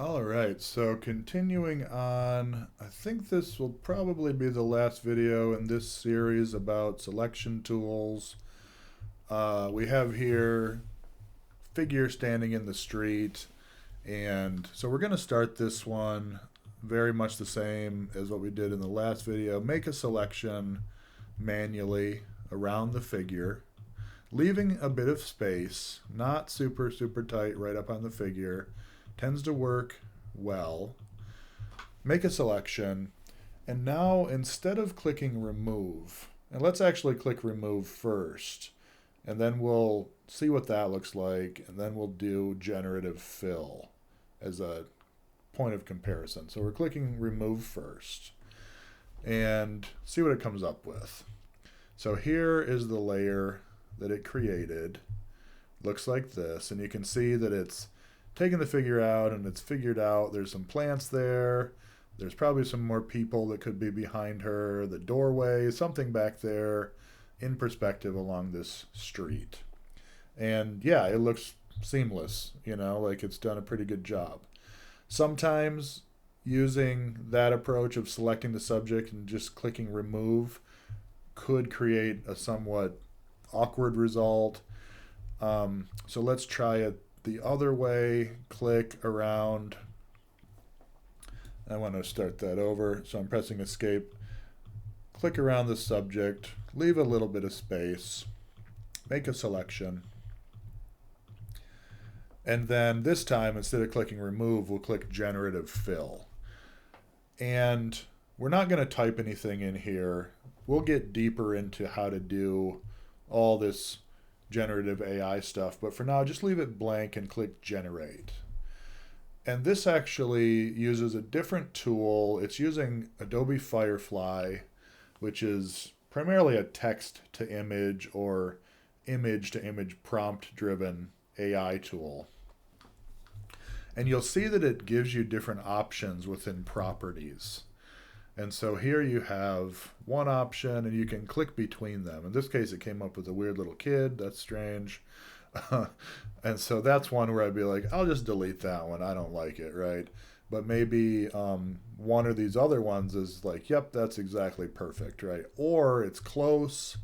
All right, so continuing on, I think this will probably be the last video in this series about selection tools. We have here figure standing in the street, and so we're going to start this one very much the same as what we did in the last video. Make a selection manually around the figure, leaving a bit of space, not super tight right up on the figure. Tends to work well. Make a selection, and now instead of clicking remove, and let's actually click remove first, and then we'll see what that looks like, and then we'll do generative fill as a point of comparison. So we're clicking remove first and see what it comes up with. So here is the layer that it created. Looks like this, and you can see that it's taken the figure out, and it's figured out there's some plants there. There's probably some more people that could be behind her, the doorway, something back there in perspective along this street. And yeah, it looks seamless, like it's done a pretty good job. Sometimes using that approach of selecting the subject and just clicking remove could create a somewhat awkward result. So let's try it the other way. Click around. I want to start that over, so I'm pressing escape. Click around the subject, leave a little bit of space, make a selection, and then this time, instead of clicking remove, we'll click generative fill. And we're not going to type anything in here. We'll get deeper into how to do all this generative AI stuff, but for now, just leave it blank and click generate. And this actually uses a different tool. It's using Adobe Firefly, which is primarily a text to image or image to image prompt driven AI tool. And you'll see that it gives you different options within properties. And so here you have one option, and you can click between them. In this case, it came up with a weird little kid. That's strange. And so that's one where I'd be like, I'll just delete that one. I don't like it, right? But maybe one of these other ones is like, yep, that's exactly perfect, right? Or it's close,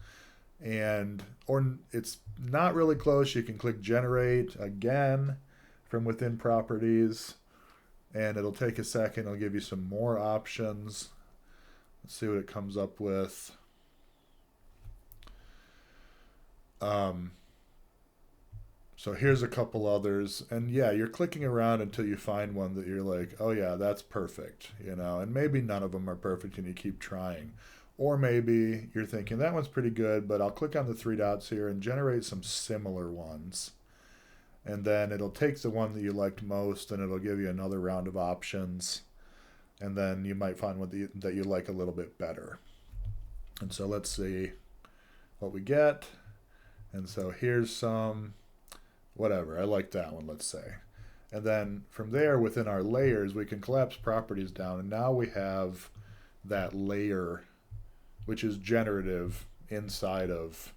or it's not really close. You can click generate again from within properties, and it'll take a second. It'll give you some more options. Let's see what it comes up with. So here's a couple others, and yeah, you're clicking around until you find one that you're like, oh yeah, that's perfect, and maybe none of them are perfect and you keep trying. Or maybe you're thinking that one's pretty good, but I'll click on the three dots here and generate some similar ones. And then it'll take the one that you liked most, and it'll give you another round of options. And then you might find one that you like a little bit better. And so let's see what we get. And so here's some, whatever, I like that one, let's say. And then from there, within our layers, we can collapse properties down. And now we have that layer, which is generative inside of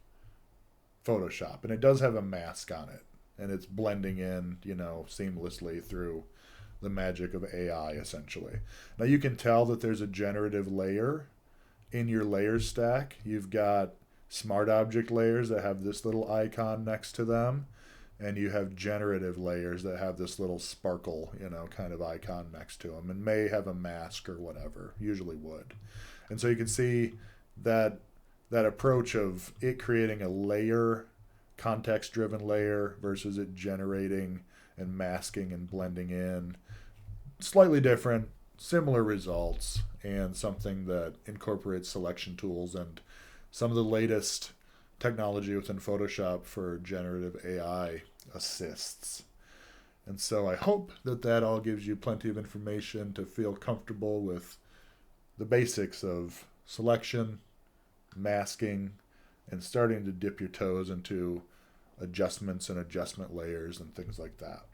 Photoshop. And it does have a mask on it. And it's blending in, seamlessly through the magic of AI, essentially. Now you can tell that there's a generative layer in your layers stack. You've got smart object layers that have this little icon next to them, and you have generative layers that have this little sparkle, kind of icon next to them, and may have a mask or whatever, usually would. And so you can see that approach of it creating a layer, context-driven layer, versus it generating and masking and blending in. Slightly different, similar results, and something that incorporates selection tools and some of the latest technology within Photoshop for generative AI assists. And so I hope that all gives you plenty of information to feel comfortable with the basics of selection, masking, and starting to dip your toes into adjustments and adjustment layers and things like that.